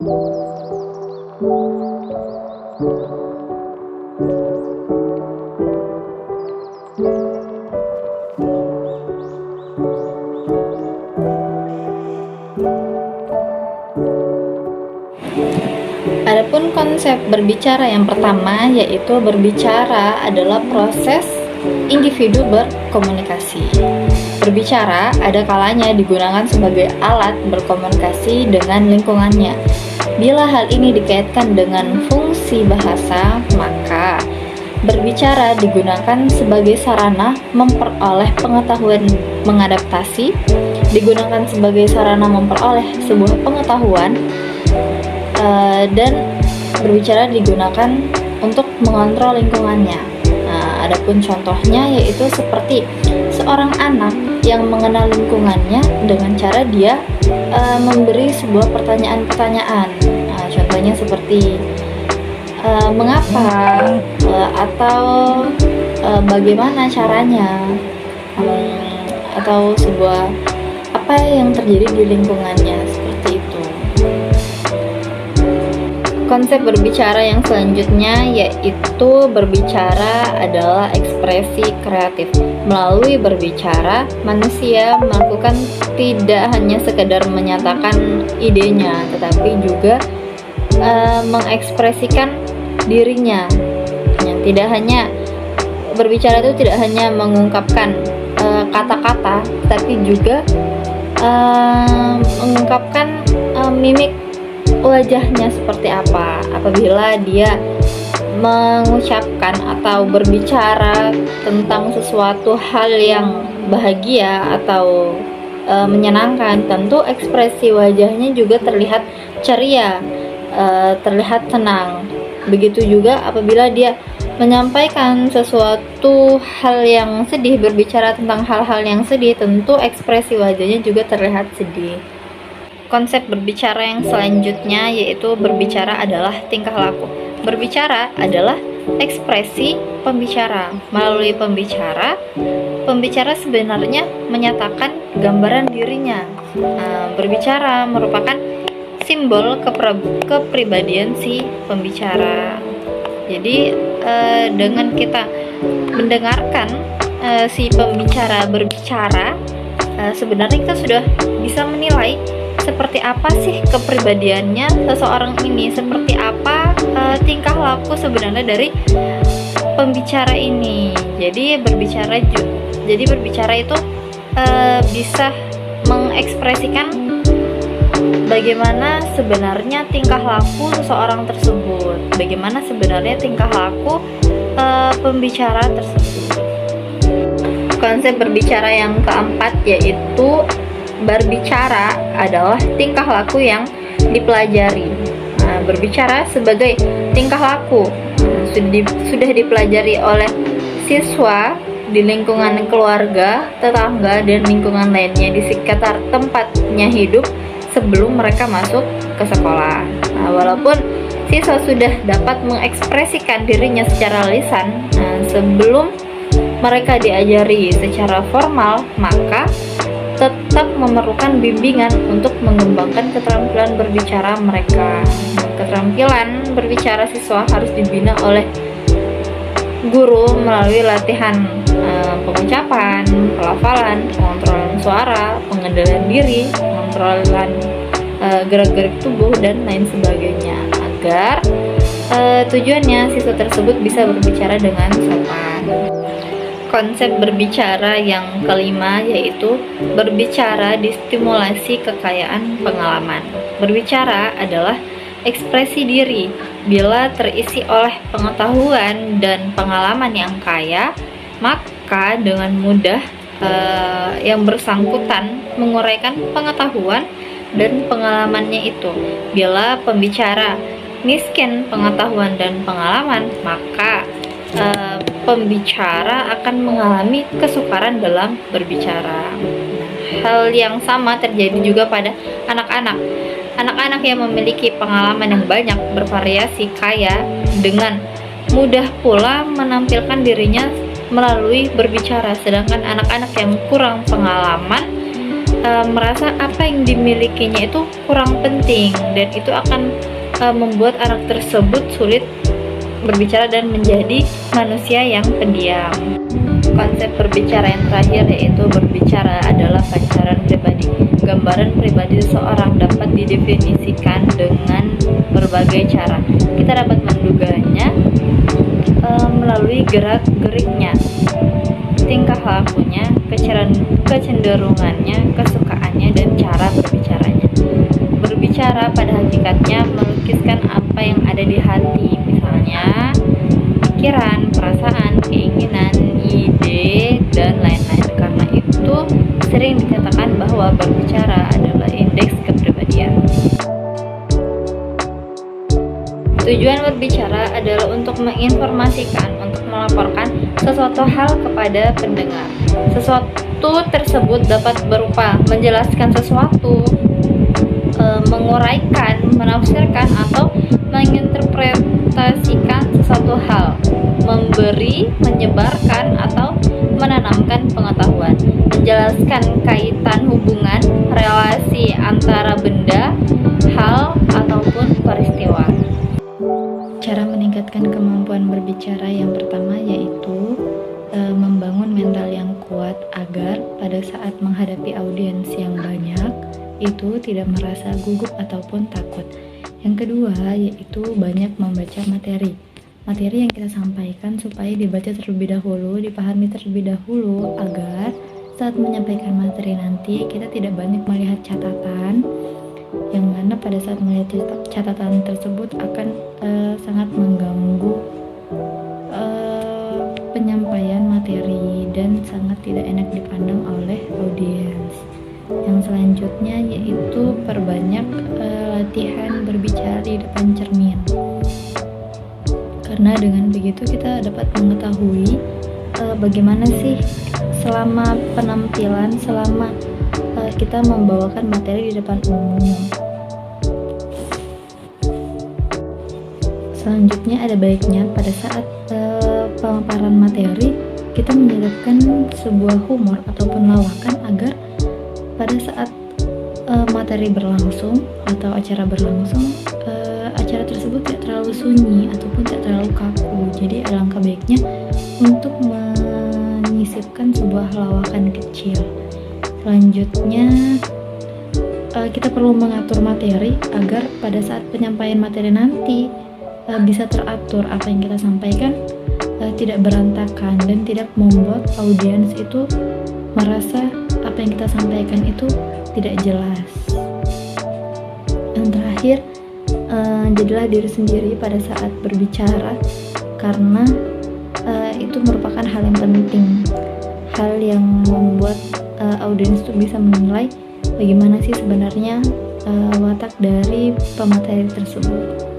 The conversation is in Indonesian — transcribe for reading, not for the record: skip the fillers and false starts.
Adapun konsep berbicara yang pertama, yaitu berbicara adalah proses individu berkomunikasi. Berbicara ada kalanya digunakan sebagai alat berkomunikasi dengan lingkungannya. Bila hal ini dikaitkan dengan fungsi bahasa, maka berbicara digunakan sebagai sarana memperoleh pengetahuan mengadaptasi, digunakan sebagai sarana memperoleh sebuah pengetahuan, dan berbicara digunakan untuk mengontrol lingkungannya. Adapun contohnya yaitu seperti seorang anak yang mengenal lingkungannya dengan cara dia memberi sebuah pertanyaan-pertanyaan. Contohnya seperti mengapa, atau bagaimana caranya, atau sebuah apa yang terjadi di lingkungannya, seperti itu. Konsep berbicara yang selanjutnya yaitu berbicara adalah ekspresi kreatif. Melalui berbicara, manusia melakukan tidak hanya sekedar menyatakan idenya, tetapi juga mengekspresikan dirinya. Tidak hanya berbicara itu tidak hanya mengungkapkan kata-kata, tapi juga mengungkapkan mimik wajahnya seperti apa. Apabila dia mengucapkan atau berbicara tentang sesuatu hal yang bahagia atau menyenangkan, tentu ekspresi wajahnya juga terlihat ceria, terlihat tenang. Begitu juga apabila dia menyampaikan sesuatu hal yang sedih, berbicara tentang hal-hal yang sedih, tentu ekspresi wajahnya juga terlihat sedih. Konsep berbicara yang selanjutnya yaitu berbicara adalah tingkah laku. Berbicara adalah ekspresi pembicara. Melalui pembicara sebenarnya menyatakan gambaran dirinya. Berbicara merupakan simbol kepribadian si pembicara. Jadi dengan kita mendengarkan si pembicara berbicara, sebenarnya kita sudah bisa menilai seperti apa sih kepribadiannya seseorang ini, seperti apa tingkah laku sebenarnya dari pembicara ini. Jadi berbicara itu bisa mengekspresikan bagaimana sebenarnya tingkah laku seseorang tersebut, bagaimana sebenarnya tingkah laku pembicara tersebut. Konsep berbicara yang keempat yaitu berbicara adalah tingkah laku yang dipelajari. Berbicara sebagai tingkah laku sudah dipelajari oleh siswa di lingkungan keluarga, tetangga, dan lingkungan lainnya di sekitar tempatnya hidup sebelum mereka masuk ke sekolah. Walaupun siswa sudah dapat mengekspresikan dirinya secara lisan sebelum mereka diajari secara formal, maka tetap memerlukan bimbingan untuk mengembangkan keterampilan berbicara mereka. Keterampilan berbicara siswa harus dibina oleh guru melalui latihan pengucapan, pelafalan, pengontrolan suara, pengendalian diri, pengontrolan gerak-gerik tubuh, dan lain sebagainya, agar tujuannya siswa tersebut bisa berbicara dengan sopan. Konsep berbicara yang kelima yaitu berbicara distimulasi kekayaan pengalaman. Berbicara adalah ekspresi diri. Bila terisi oleh pengetahuan dan pengalaman yang kaya, maka dengan mudah yang bersangkutan menguraikan pengetahuan dan pengalamannya itu. Bila pembicara miskin pengetahuan dan pengalaman, maka pembicara akan mengalami kesukaran dalam berbicara. Hal yang sama terjadi juga pada anak-anak. Anak-anak yang memiliki pengalaman yang banyak, bervariasi, kaya, dengan mudah pula menampilkan dirinya melalui berbicara. Sedangkan anak-anak yang kurang pengalaman merasa apa yang dimilikinya itu kurang penting, dan itu akan membuat anak tersebut sulit berbicara dan menjadi manusia yang pendiam. Konsep berbicara yang terakhir yaitu berbicara adalah pancaran pribadi. Gambaran pribadi seseorang dapat didefinisikan dengan berbagai cara. Kita dapat menduganya melalui gerak-geriknya, tingkah lakunya, kecenderungannya, kesukaannya, dan cara berbicaranya. Berbicara pada hakikatnya melukiskan apa yang ada di hati, misalnya pikiran, perasaan, keinginan, ide, dan lain-lain. Karena itu sering dikatakan bahwa berbicara adalah indeks kepribadian. Tujuan berbicara adalah untuk menginformasikan, untuk melaporkan sesuatu hal kepada pendengar. Sesuatu tersebut dapat berupa menjelaskan sesuatu, menguraikan, menafsirkan, atau menginterpretasikan sesuatu hal, memberi, menyebarkan, atau menanamkan pengetahuan, menjelaskan kaitan hubungan, relasi antara benda, hal, ataupun peristiwa. Cara meningkatkan kemampuan berbicara yang pertama yaitu membangun mental yang kuat agar pada saat menghadapi audiens yang banyak itu tidak merasa gugup ataupun takut. Yang kedua yaitu banyak membaca materi yang kita sampaikan supaya dibaca terlebih dahulu, dipahami terlebih dahulu, agar saat menyampaikan materi nanti kita tidak banyak melihat catatan, yang mana pada saat melihat catatan tersebut akan sangat mengganggu penyampaian materi dan sangat tidak enak dipandang oleh audiens. Yang selanjutnya yaitu perbanyak latihan berbicara di depan cermin, karena dengan begitu kita dapat mengetahui bagaimana sih selama penampilan, selama kita membawakan materi di depan umum. Selanjutnya ada baiknya pada saat pemaparan materi kita menyelipkan sebuah humor ataupun lawakan agar pada saat materi berlangsung atau acara berlangsung, acara tersebut tidak terlalu sunyi ataupun tidak terlalu kaku. Jadi alangkah baiknya untuk menyisipkan sebuah lawakan kecil. Selanjutnya kita perlu mengatur materi agar pada saat penyampaian materi nanti bisa teratur, apa yang kita sampaikan tidak berantakan dan tidak membuat audiens itu merasa apa yang kita sampaikan itu tidak jelas. Yang terakhir, jadilah diri sendiri pada saat berbicara, karena itu merupakan hal yang penting, hal yang membuat audiens itu bisa menilai bagaimana sih sebenarnya watak dari pemateri tersebut.